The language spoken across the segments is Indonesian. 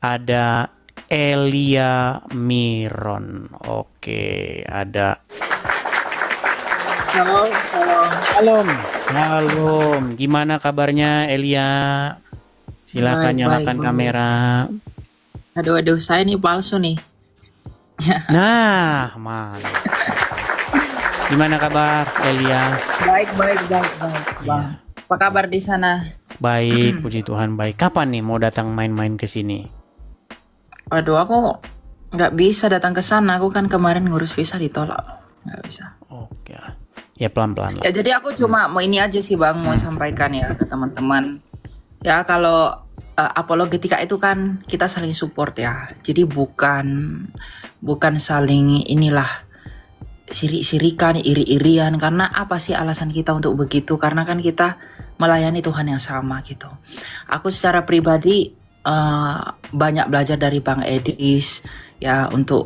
ada Elia Miron. Oke, ada Halo, halo. Shalom. Shalom. Gimana kabarnya Elia? Silakan Baik, baik, nyalakan baik. kamera. Aduh, saya nih palsu nih. Nah, mantap. Gimana kabar Elia? Baik, baik, baik, baik, Bang. Iya. Apa kabar di sana? Baik, puji Tuhan baik. Kapan nih mau datang main-main ke sini? Waduh, aku nggak bisa datang ke sana. Aku kan kemarin ngurus visa ditolak. Nggak bisa. Oke. Ya pelan-pelan lah. Ya, jadi aku cuma mau ini aja sih, Bang. Mau sampaikan ya ke teman-teman. Ya, kalau apologetika itu kan kita saling support ya. Jadi bukan saling inilah sirik-sirikan, iri-irian. Karena apa sih alasan kita untuk begitu? Karena kan kita melayani Tuhan yang sama gitu. Aku secara pribadi banyak belajar dari Bang Edis ya untuk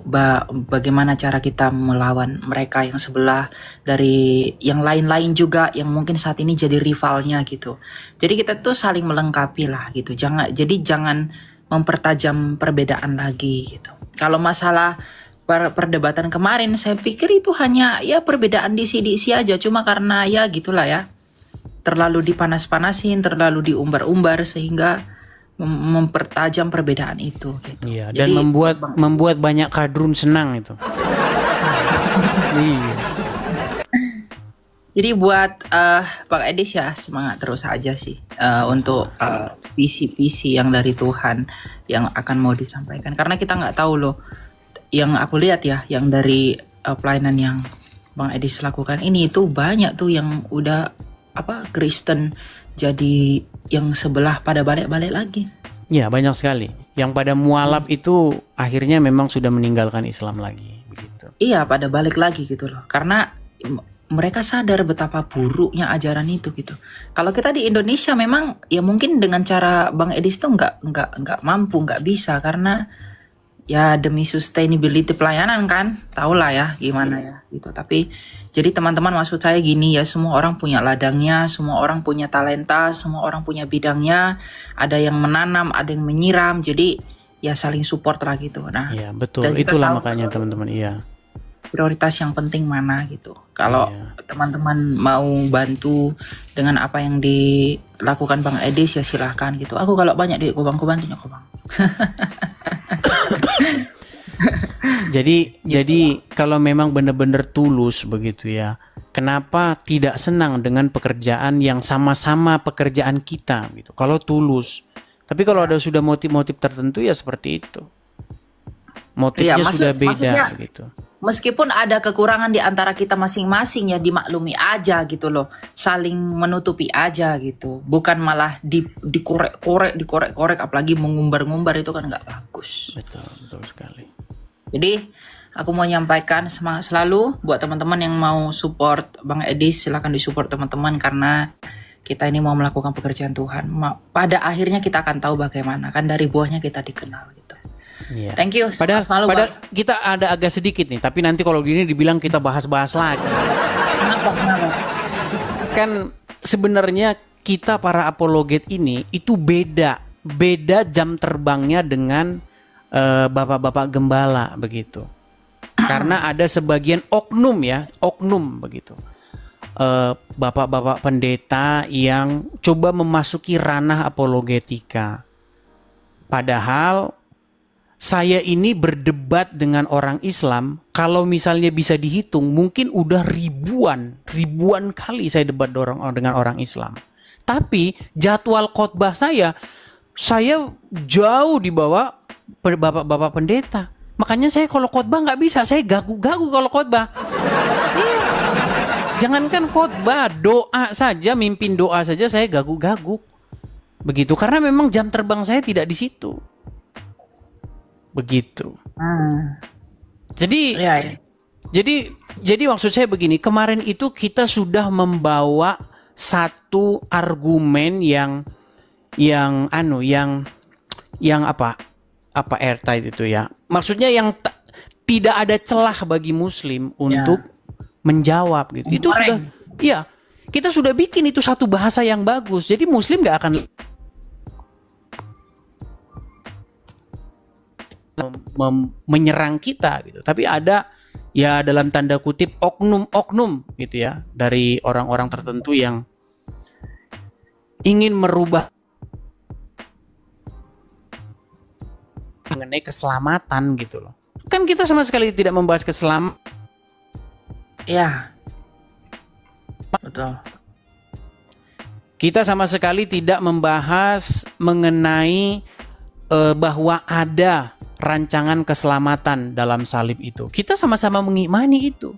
bagaimana cara kita melawan mereka yang sebelah, dari yang lain-lain juga yang mungkin saat ini jadi rivalnya gitu. Jadi kita tuh saling melengkapi lah gitu. Jangan mempertajam perbedaan lagi gitu. Kalau masalah perdebatan kemarin, saya pikir itu hanya ya perbedaan disi-disi aja, cuma karena ya gitulah ya, terlalu dipanas-panasin, terlalu diumbar-umbar sehingga mempertajam perbedaan itu gitu. Iya, dan Jadi membuat banyak kadrun senang itu. Iya. jadi buat Pak Edis ya, semangat terus aja sih untuk visi-visi yang dari Tuhan yang akan mau disampaikan. Karena kita nggak tahu loh, yang aku lihat ya, yang dari pelayanan yang Bang Edis lakukan ini itu banyak tuh yang udah Kristen, jadi yang sebelah pada balik-balik lagi. Ya, banyak sekali. Yang pada mualaf itu akhirnya memang sudah meninggalkan Islam lagi, begitu. Iya, pada balik lagi gitu loh. Karena mereka sadar betapa buruknya ajaran itu gitu. Kalau kita di Indonesia memang ya mungkin dengan cara Bang Edis tuh nggak mampu, nggak bisa, karena ya demi sustainability pelayanan kan, tahulah ya gimana ya gitu. Tapi jadi teman-teman, maksud saya gini ya, semua orang punya ladangnya, semua orang punya talenta, semua orang punya bidangnya. Ada yang menanam, ada yang menyiram. Jadi ya saling support lah gitu. Nah, Iya, betul. dan kita Itulah tahu makanya teman-teman, iya. prioritas yang penting mana gitu. Kalau Iya. teman-teman mau bantu dengan apa yang dilakukan Bang Edis ya silahkan gitu. Aku kalau banyak duit kubang bantunya kubang. Jadi kalau memang benar-benar tulus begitu ya, kenapa tidak senang dengan pekerjaan yang sama-sama pekerjaan kita gitu? Kalau tulus. Tapi kalau ada sudah motif-motif tertentu ya seperti itu. Motifnya Iya, sudah beda maksudnya gitu. meskipun ada kekurangan di antara kita masing-masing ya dimaklumi aja gitu loh. Saling menutupi aja gitu. Bukan malah dikorek-korek, apalagi mengumbar-ngumbar, itu kan nggak bagus. Betul sekali. Jadi aku mau nyampaikan semangat selalu buat teman-teman yang mau support Bang Edis, silakan disupport teman-teman, karena kita ini mau melakukan pekerjaan Tuhan. Pada akhirnya kita akan tahu bagaimana, kan dari buahnya kita dikenal gitu. Iya. Thank you. Padahal kita ada agak sedikit nih, tapi nanti kalau gini dibilang kita bahas-bahas lagi. Kenapa? Kan sebenarnya kita para apologet ini itu beda jam terbangnya dengan bapak-bapak gembala begitu. Karena ada sebagian oknum begitu. Bapak-bapak pendeta yang coba memasuki ranah apologetika. Padahal saya ini berdebat dengan orang Islam, kalau misalnya bisa dihitung mungkin udah ribuan kali saya debat dengan orang Islam. Tapi jadwal khotbah saya jauh di bawah bapak-bapak pendeta. Makanya saya kalau khotbah nggak bisa, saya gagu-gagu kalau khotbah. Jangankan khotbah, doa saja, mimpin doa saja saya gagu-gagu. Begitu, karena memang jam terbang saya tidak di situ. Begitu. Jadi jadi maksud saya begini, kemarin itu kita sudah membawa satu argumen yang airtight itu ya. Maksudnya yang tidak ada celah bagi muslim untuk menjawab gitu. Itu sudah kita sudah bikin itu satu bahasa yang bagus. Jadi muslim nggak akan menyerang kita gitu. Tapi ada ya dalam tanda kutip oknum-oknum gitu ya dari orang-orang tertentu yang ingin merubah mengenai keselamatan gitu loh. Kan kita sama sekali tidak membahas keselamatan. Ya, betul. Kita sama sekali tidak membahas mengenai bahwa ada rancangan keselamatan dalam salib itu. Kita sama-sama mengimani itu.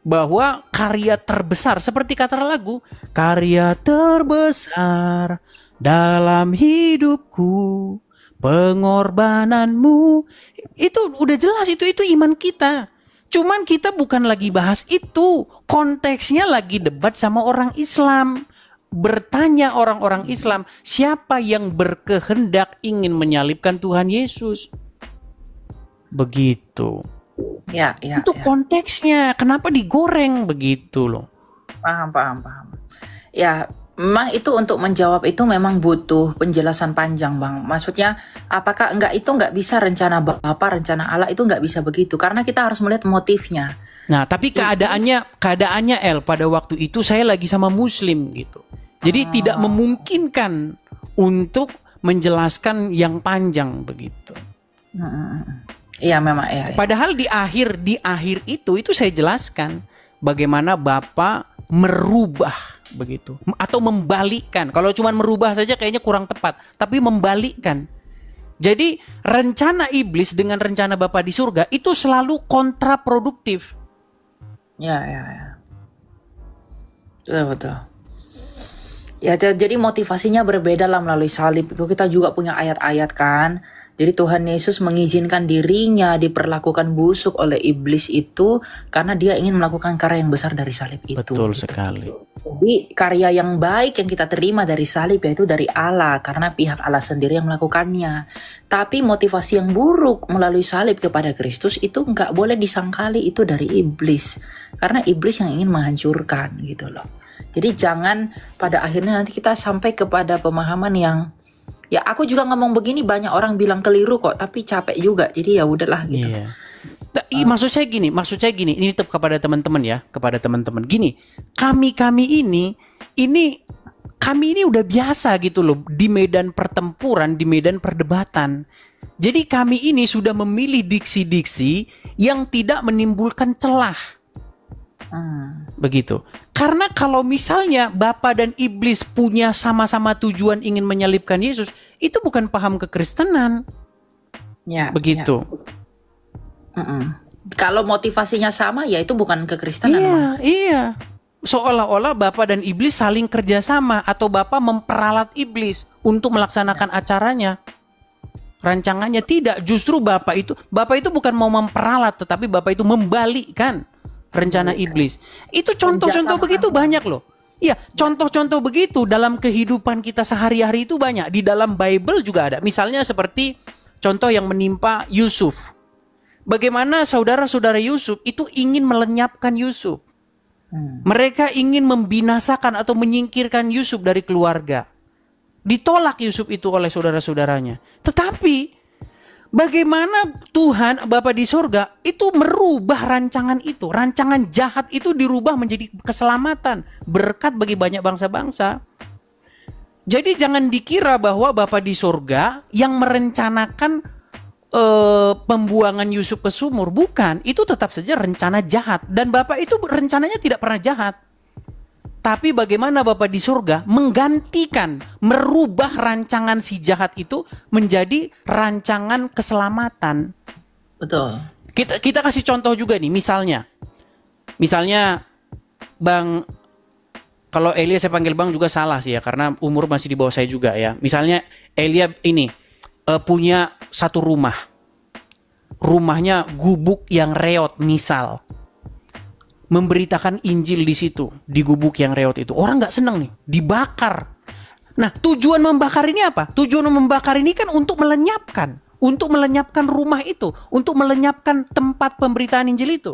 Bahwa karya terbesar, seperti kata lagu, karya terbesar dalam hidupku, pengorbananmu. Itu udah jelas, itu iman kita. Cuman kita bukan lagi bahas itu. Konteksnya lagi debat sama orang Islam. Bertanya orang-orang Islam, siapa yang berkehendak ingin menyalibkan Tuhan Yesus? Begitu. Ya, itu konteksnya. Kenapa digoreng begitu loh? Paham. Ya, memang itu untuk menjawab itu memang butuh penjelasan panjang, Bang. Maksudnya, apakah itu nggak bisa rencana Bapa, rencana Allah itu nggak bisa begitu? Karena kita harus melihat motifnya. Nah, tapi keadaannya El, pada waktu itu saya lagi sama Muslim gitu. Jadi tidak memungkinkan untuk menjelaskan yang panjang begitu. Iya memang ya. Padahal di akhir itu saya jelaskan bagaimana Bapak merubah begitu atau membalikkan. Kalau cuma merubah saja kayaknya kurang tepat, tapi membalikkan. Jadi rencana iblis dengan rencana Bapa di surga itu selalu kontraproduktif. Ya. Betul. Ya, jadi motivasinya berbeda lah melalui salib. Itu kita juga punya ayat-ayat kan. Jadi Tuhan Yesus mengizinkan dirinya diperlakukan busuk oleh iblis itu karena dia ingin melakukan karya yang besar dari salib itu. Betul sekali. Jadi karya yang baik yang kita terima dari salib yaitu dari Allah karena pihak Allah sendiri yang melakukannya. Tapi motivasi yang buruk melalui salib kepada Kristus itu nggak boleh disangkali itu dari iblis. Karena iblis yang ingin menghancurkan gitu loh. Jadi jangan pada akhirnya nanti kita sampai kepada pemahaman yang ya aku juga ngomong begini banyak orang bilang keliru kok tapi capek juga jadi ya udahlah gitu. Iya. Maksud saya gini, ini tetap kepada teman-teman ya, kepada teman-teman gini, kami ini udah biasa gitu loh di medan pertempuran, di medan perdebatan. Jadi kami ini sudah memilih diksi-diksi yang tidak menimbulkan celah. Begitu. Karena kalau misalnya Bapa dan iblis punya sama-sama tujuan ingin menyalibkan Yesus, itu bukan paham kekristenan. Ya, begitu. Ya. Kalau motivasinya sama, ya itu bukan kekristenan. Iya. Seolah-olah Bapa dan iblis saling kerjasama atau Bapa memperalat iblis untuk melaksanakan acaranya. Rancangannya tidak. Justru Bapa itu bukan mau memperalat, tetapi Bapa itu membalikkan rencana iblis. Itu contoh-contoh begitu banyak loh. Iya, contoh-contoh begitu dalam kehidupan kita sehari-hari itu banyak. Di dalam Bible juga ada. Misalnya seperti contoh yang menimpa Yusuf. Bagaimana saudara-saudara Yusuf itu ingin melenyapkan Yusuf. Mereka ingin membinasakan atau menyingkirkan Yusuf dari keluarga. Ditolak Yusuf itu oleh saudara-saudaranya. Tetapi bagaimana Tuhan Bapa di sorga itu merubah rancangan itu. Rancangan jahat itu dirubah menjadi keselamatan, berkat bagi banyak bangsa-bangsa. Jadi jangan dikira bahwa Bapa di sorga yang merencanakan pembuangan Yusuf ke sumur. Bukan, itu tetap saja rencana jahat. Dan Bapa itu rencananya tidak pernah jahat. Tapi bagaimana Bapa di surga menggantikan, merubah rancangan si jahat itu menjadi rancangan keselamatan. Betul. Kita kasih contoh juga nih, misalnya Bang, kalau Elia saya panggil Bang juga salah sih ya, karena umur masih di bawah saya juga ya. Misalnya Elia ini punya satu rumahnya gubuk yang reot misal. Memberitakan Injil di situ, di gubuk yang reot itu. Orang nggak seneng nih, dibakar. Nah, tujuan membakar ini apa? Tujuan membakar ini kan untuk melenyapkan rumah itu, untuk melenyapkan tempat pemberitaan Injil itu.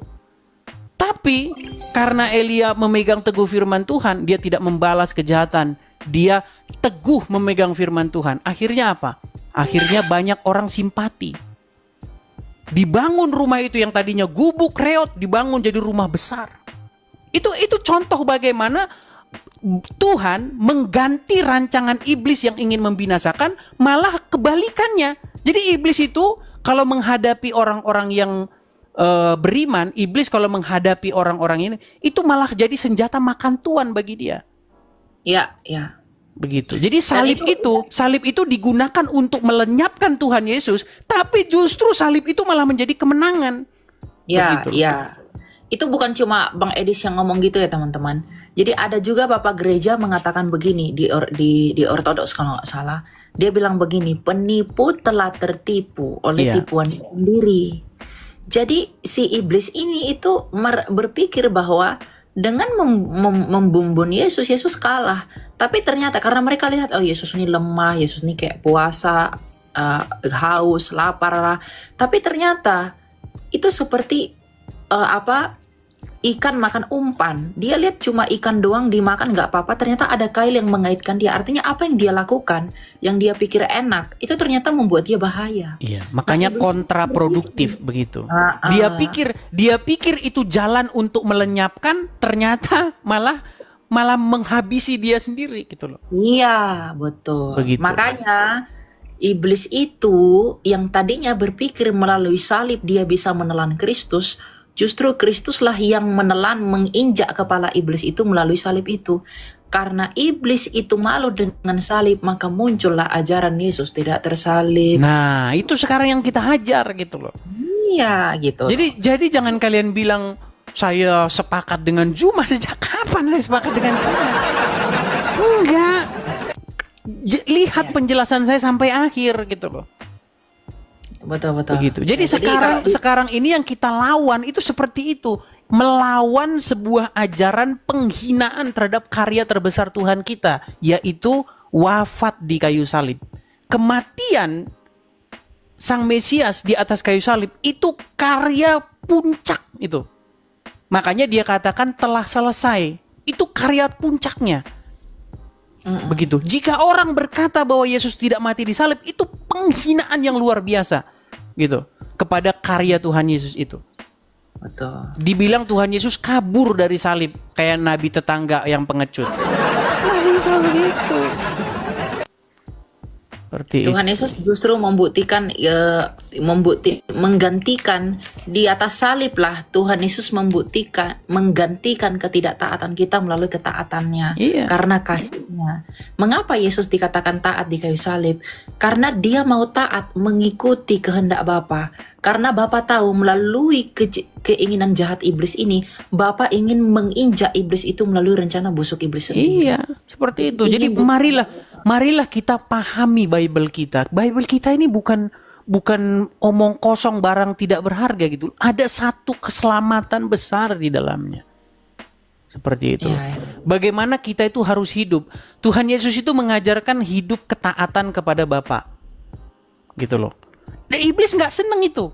Tapi karena Elia memegang teguh firman Tuhan, dia tidak membalas kejahatan. Dia teguh memegang firman Tuhan. Akhirnya apa? Akhirnya banyak orang simpati. Dibangun rumah itu yang tadinya gubuk reot, dibangun jadi rumah besar. Itu contoh bagaimana Tuhan mengganti rancangan iblis yang ingin membinasakan, malah kebalikannya. Jadi iblis itu kalau menghadapi orang-orang yang beriman, iblis kalau menghadapi orang-orang ini, itu malah jadi senjata makan tuan bagi dia. Ya, ya. Begitu. Jadi salib itu digunakan untuk melenyapkan Tuhan Yesus, tapi justru salib itu malah menjadi kemenangan. Ya, Begitu. ya. Itu bukan cuma Bang Edis yang ngomong gitu ya teman-teman. Jadi ada juga Bapak Gereja mengatakan begini di Ortodoks kalau nggak salah. Dia bilang begini, penipu telah tertipu oleh tipuan sendiri. Jadi si iblis ini itu berpikir bahwa dengan membumbun Yesus, Yesus kalah. Tapi ternyata karena mereka lihat, oh Yesus ini lemah, Yesus ini kayak puasa, haus, lapar. Tapi ternyata itu seperti ikan makan umpan. Dia lihat cuma ikan doang dimakan nggak apa-apa. Ternyata ada kail yang mengaitkan dia. Artinya apa yang dia lakukan, yang dia pikir enak, itu ternyata membuat dia bahaya. Iya, makanya kontraproduktif begitu. Dia pikir itu jalan untuk melenyapkan, ternyata malah menghabisi dia sendiri gitu loh. Iya, betul. Begitu. Makanya iblis itu yang tadinya berpikir melalui salib dia bisa menelan Kristus, justru Kristuslah yang menelan, menginjak kepala iblis itu melalui salib itu. Karena iblis itu malu dengan salib, maka muncullah ajaran Yesus tidak tersalib. Nah, itu sekarang yang kita hajar gitu loh. Iya, gitu. Jadi jangan kalian bilang saya sepakat dengan Zuma. Sejak kapan saya sepakat dengan Zuma? Enggak. Lihat penjelasan saya sampai akhir gitu loh. Betul. Begitu. Jadi sekarang ini yang kita lawan itu seperti itu, melawan sebuah ajaran penghinaan terhadap karya terbesar Tuhan kita, yaitu wafat di kayu salib. Kematian Sang Mesias di atas kayu salib itu karya puncak itu. Makanya dia katakan telah selesai. Itu karya puncaknya. Begitu. Jika orang berkata bahwa Yesus tidak mati di salib, itu penghinaan yang luar biasa gitu kepada karya Tuhan Yesus itu. Betul. Dibilang Tuhan Yesus kabur dari salib kayak nabi tetangga yang pengecut. Nggak bisa begitu. Tuhan Yesus justru membuktikan menggantikan di atas salib lah. Tuhan Yesus menggantikan ketidaktaatan kita melalui ketaatannya. Karena kasihnya. Mengapa Yesus dikatakan taat di kayu salib? Karena dia mau taat mengikuti kehendak Bapa. Karena Bapa tahu melalui keinginan jahat iblis ini, Bapa ingin menginjak iblis itu melalui rencana busuk iblis sendiri. Iya, seperti itu. Jadi marilah kita pahami Bible kita. Bible kita ini bukan omong kosong barang tidak berharga gitu. Ada satu keselamatan besar di dalamnya. Seperti itu. Bagaimana kita itu harus hidup. Tuhan Yesus itu mengajarkan hidup ketaatan kepada Bapa. Gitu loh. Dan iblis nggak seneng itu.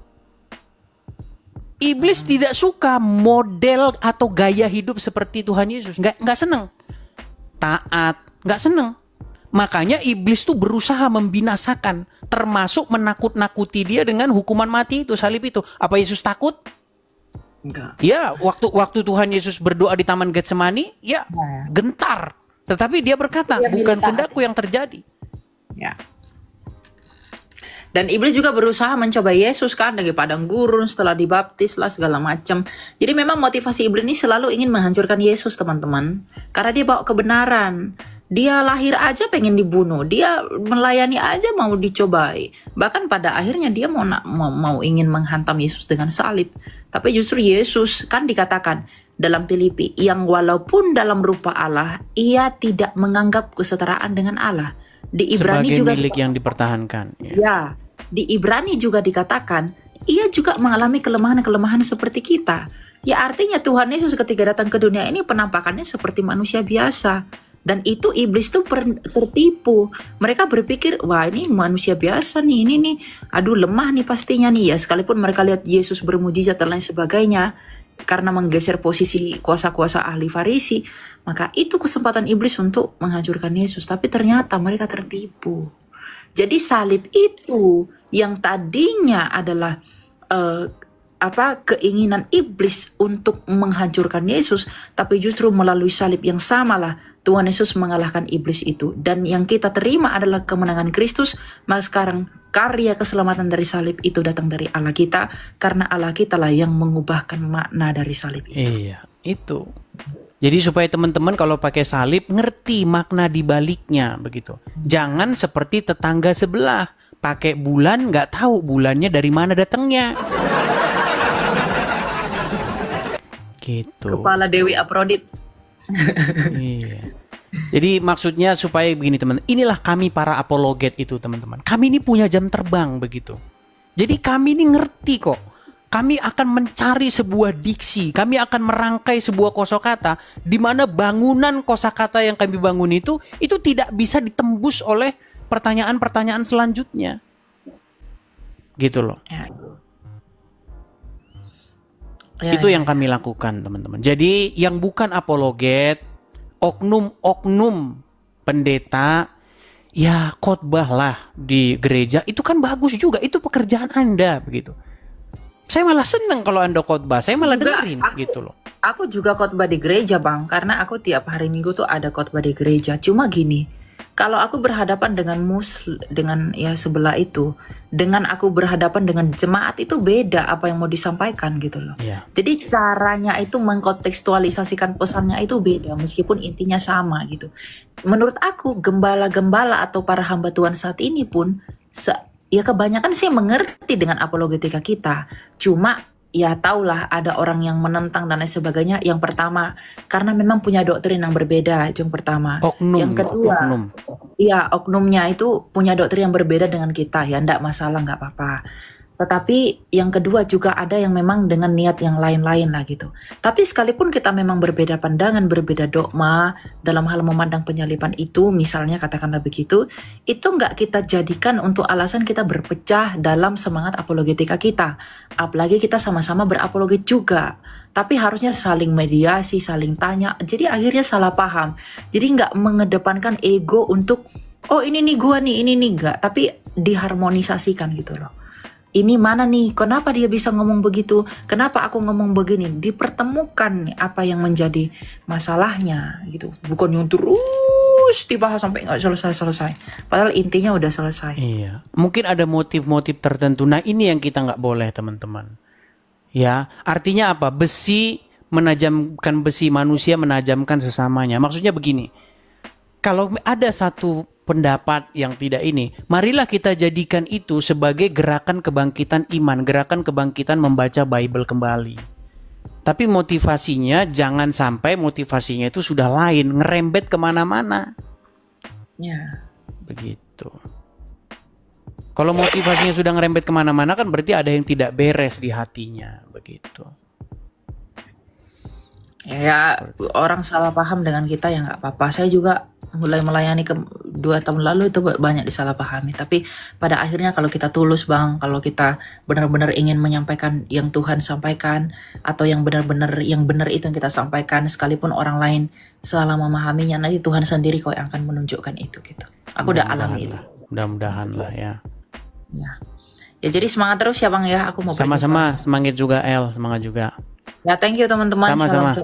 Iblis tidak suka model atau gaya hidup seperti Tuhan Yesus. Nggak seneng. Taat, nggak seneng. Makanya iblis tuh berusaha membinasakan, termasuk menakut-nakuti dia dengan hukuman mati itu, salib itu. Apa Yesus takut? Enggak. Ya, waktu Tuhan Yesus berdoa di Taman Getsemani, ya gentar. Tetapi dia berkata, bukan kehendakku yang terjadi. Ya. Dan iblis juga berusaha mencoba Yesus kan dari padang gurun setelah dibaptis lah segala macam. Jadi memang motivasi iblis ini selalu ingin menghancurkan Yesus teman-teman. Karena dia bawa kebenaran. Dia lahir aja pengen dibunuh. Dia melayani aja mau dicobai. Bahkan pada akhirnya dia mau ingin menghantam Yesus dengan salib. Tapi justru Yesus kan dikatakan dalam Filipi yang walaupun dalam rupa Allah, ia tidak menganggap kesetaraan dengan Allah. Di Ibrani sebagai juga milik yang dipertahankan. Ya, di Ibrani juga dikatakan ia juga mengalami kelemahan-kelemahan seperti kita. Ya artinya Tuhan Yesus ketika datang ke dunia ini penampakannya seperti manusia biasa. Dan itu iblis tuh tertipu. Mereka berpikir, wah ini manusia biasa nih, ini nih, aduh lemah nih pastinya nih ya. Sekalipun mereka lihat Yesus bermujizat dan lain sebagainya, karena menggeser posisi kuasa-kuasa ahli Farisi, maka itu kesempatan iblis untuk menghancurkan Yesus. Tapi ternyata mereka tertipu. Jadi salib itu yang tadinya adalah eh, keinginan iblis untuk menghancurkan Yesus, tapi justru melalui salib yang samalah Tuhan Yesus mengalahkan iblis itu. Dan yang kita terima adalah kemenangan Kristus. Maka sekarang karya keselamatan dari salib itu datang dari Allah kita, karena Allah kita lah yang mengubahkan makna dari salib itu. Iya, itu. Jadi supaya teman-teman kalau pakai salib ngerti makna di baliknya begitu. Jangan seperti tetangga sebelah pakai bulan nggak tahu bulannya dari mana datangnya. Gitu. Kepala Dewi Aprodit. Iya. Jadi maksudnya supaya begini teman, inilah kami para apologet itu teman-teman. Kami ini punya jam terbang begitu. Jadi kami ini ngerti kok. Kami akan mencari sebuah diksi, kami akan merangkai sebuah kosakata di mana bangunan kosakata yang kami bangun itu tidak bisa ditembus oleh pertanyaan-pertanyaan selanjutnya. Gitu loh. Itu yang kami lakukan teman-teman. Jadi yang bukan apologet, oknum-oknum pendeta, ya khotbahlah di gereja, itu kan bagus juga, itu pekerjaan Anda begitu. Saya malah seneng kalau Anda khotbah, saya malah dengerin gitu loh. Aku juga khotbah di gereja Bang, karena aku tiap hari Minggu tuh ada khotbah di gereja. Cuma gini, kalau aku berhadapan dengan dengan ya sebelah itu, dengan aku berhadapan dengan jemaat itu beda apa yang mau disampaikan gitu loh. Yeah. Jadi caranya itu mengkontekstualisasikan pesannya itu beda, meskipun intinya sama gitu. Menurut aku gembala-gembala atau para hamba Tuhan saat ini pun ya kebanyakan sih mengerti dengan apologetika kita. Cuma ya taulah ada orang yang menentang dan lain sebagainya. Yang pertama, karena memang punya doktrin yang berbeda. Itu yang pertama. Yang kedua, ya oknumnya itu punya doktrin yang berbeda dengan kita. Ya enggak masalah, enggak apa-apa. Tetapi yang kedua juga ada yang memang dengan niat yang lain-lain lah gitu. Tapi sekalipun kita memang berbeda pandangan, berbeda dogma dalam hal memandang penyaliban itu, misalnya katakanlah begitu, itu nggak kita jadikan untuk alasan kita berpecah dalam semangat apologetika kita. Apalagi kita sama-sama berapologet juga. Tapi harusnya saling mediasi, saling tanya. Jadi akhirnya salah paham. Jadi nggak mengedepankan ego untuk, oh ini nih gua nih, ini nih nggak. Tapi diharmonisasikan gitu loh. Ini mana nih, kenapa dia bisa ngomong begitu, kenapa aku ngomong begini, dipertemukan nih apa yang menjadi masalahnya gitu, bukan yang terus dibahas sampai nggak selesai, padahal intinya udah selesai. Iya, mungkin ada motif-motif tertentu, nah ini yang kita nggak boleh teman-teman. Ya, artinya apa? Besi menajamkan besi, manusia menajamkan sesamanya. Maksudnya begini, kalau ada satu pendapat yang tidak ini, marilah kita jadikan itu sebagai gerakan kebangkitan iman, gerakan kebangkitan membaca Bible kembali. Tapi motivasinya jangan sampai motivasinya itu sudah lain, ngerembet kemana-mana. Ya. Begitu. Kalau motivasinya sudah ngerembet kemana-mana kan berarti ada yang tidak beres di hatinya, begitu. Ya, orang salah paham dengan kita ya nggak apa-apa. Saya juga mulai melayani 2 tahun lalu itu banyak disalahpahami. Tapi pada akhirnya kalau kita tulus Bang, kalau kita benar-benar ingin menyampaikan yang Tuhan sampaikan, atau yang benar-benar yang benar itu yang kita sampaikan, sekalipun orang lain salah memahaminya, nanti Tuhan sendiri kok yang akan menunjukkan itu gitu. Aku udah alami itu. Mudah-mudahan lah ya. Ya jadi semangat terus ya Bang ya. Aku mau sama-sama semangat juga El, semangat juga. Ya thank you teman-teman. Sama-sama.